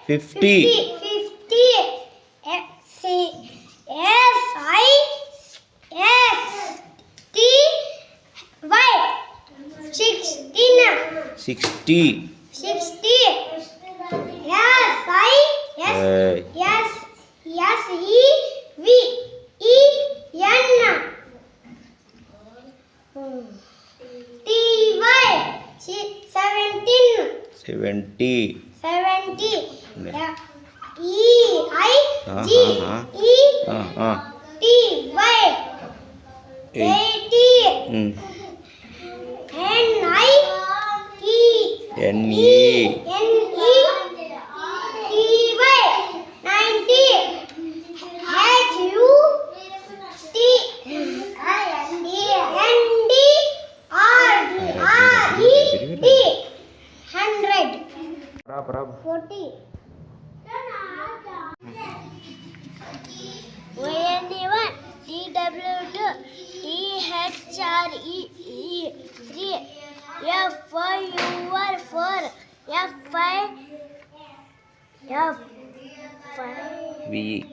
FIFTY 50 60 70 NE 40. ONE1 TW2 THREE 3 FIUR 4 VE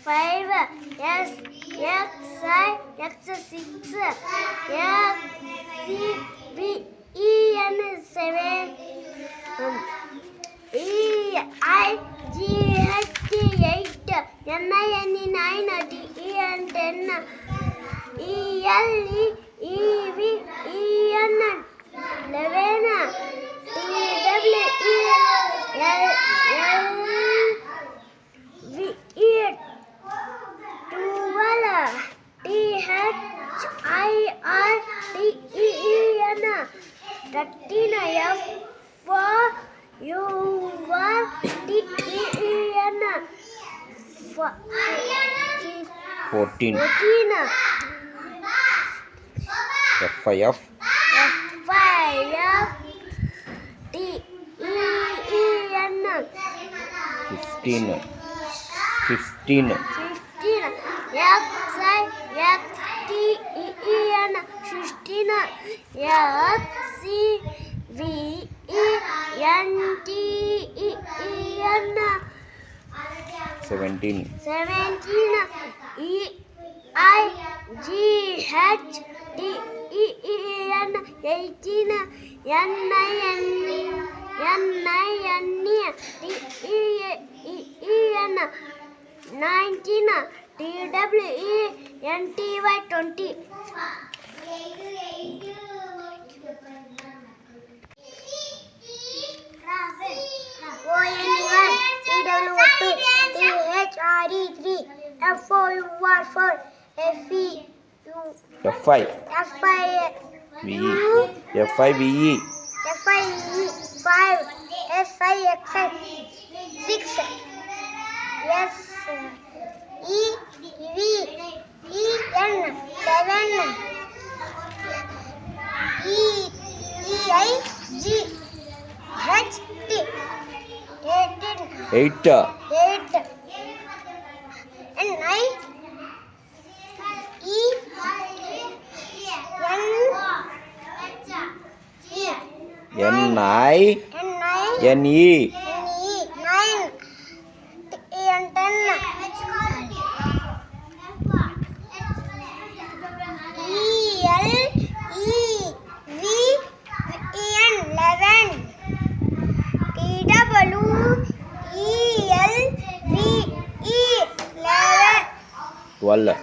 5 SXI X6 XCVEN 7 EIGHT 8 NINE 9 DEN 10 ELEVEN 11 TWE 12 THIRTEN 13 14 14 FIF FIFTEN 15 XIXTEN 16 XCVENTEN 17 EIGHTEN 18 NINE TEN 19 TWENTY 20 ONE1 TW2 THRE3 FIUR 4 FI FIVE FIVE 5 SIXI 6 SEVEN 7 EIGHT 8 NINE 12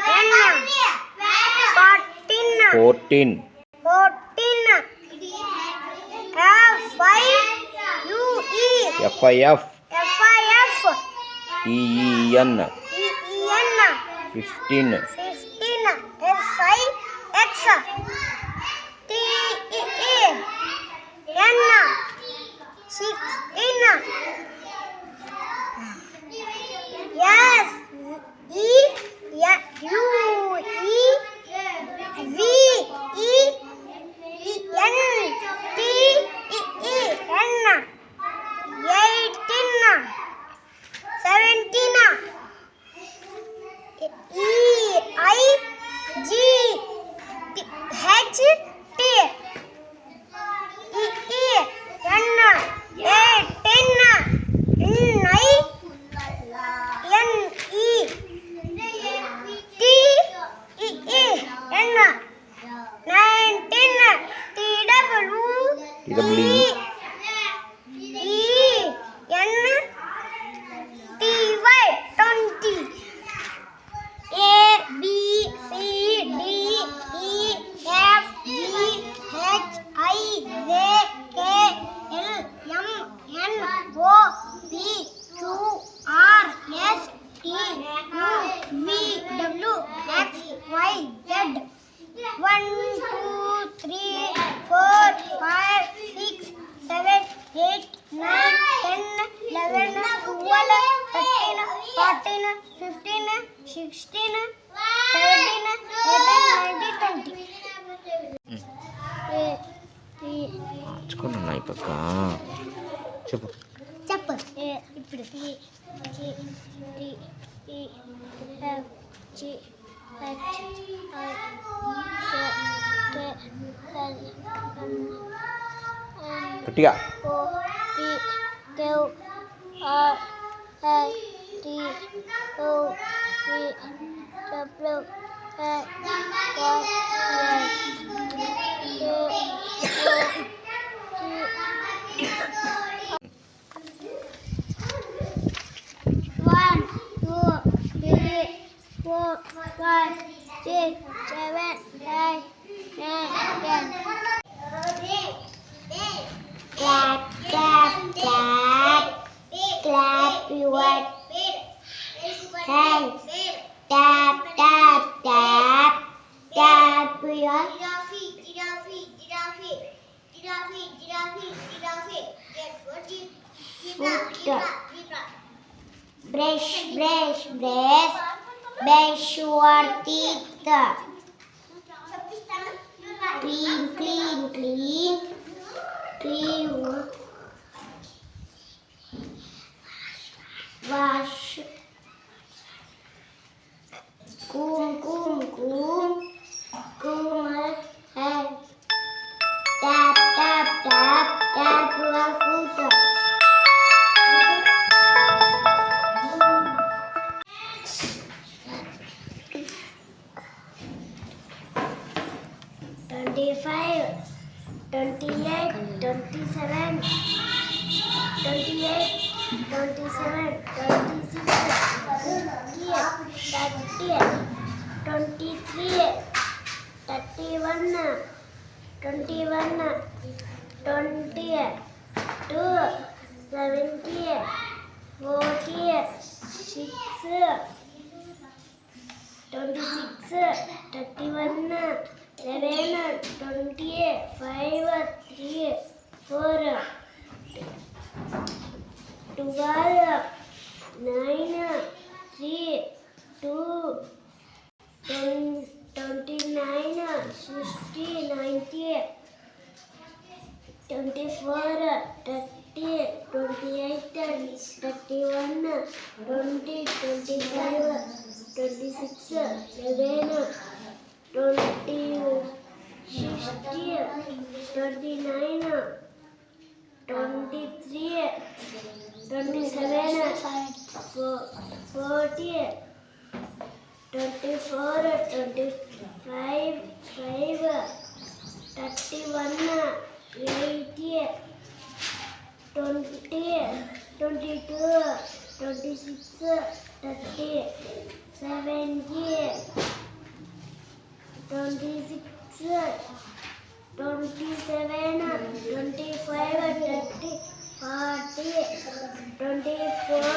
THIRTEN 14 14 FIUE FIF FIF TEN EEN 15 15 SIX TEEN 16 SUEVENTEEN 18 17 TWE One, two, three, 4, 5, 6, 7, 8, 9, 10, 11, 12, 13, 14, 15, 16, 17, 18, 19, 20. మార్చుకున్నా ఈ పక్క చెప్పు చెప్పు ఇప్పుడు గట్టిగా One, two, three, 4, 5, 6, 7, 8, 9, 10. Clap, clap, clap. Clap your hands. Tap, tap, tap. Tap your foot. Brush, brush, brush. Brush your teeth. Clean, clean, clean. Clean. Wash. Comb, comb, comb. Comb her hair. Tap, tap, tap. Tap your foot. 25, 28, 27, 28, 27, 26, 30, 23, 31, 21, 20, 70, 40, 6, 26, 31, 11, 20, 5, 3, 4, 12, 9, 3, 2, 29, 60, 90, 24, 30, 28, 31, 20, 25, 26, 11, 20, 60, 29, 23, 27, 40, 24, 25, 5, 31, 80, 20, 22, 26, 30, 70, 26, 27, 25, 30, 40, 24,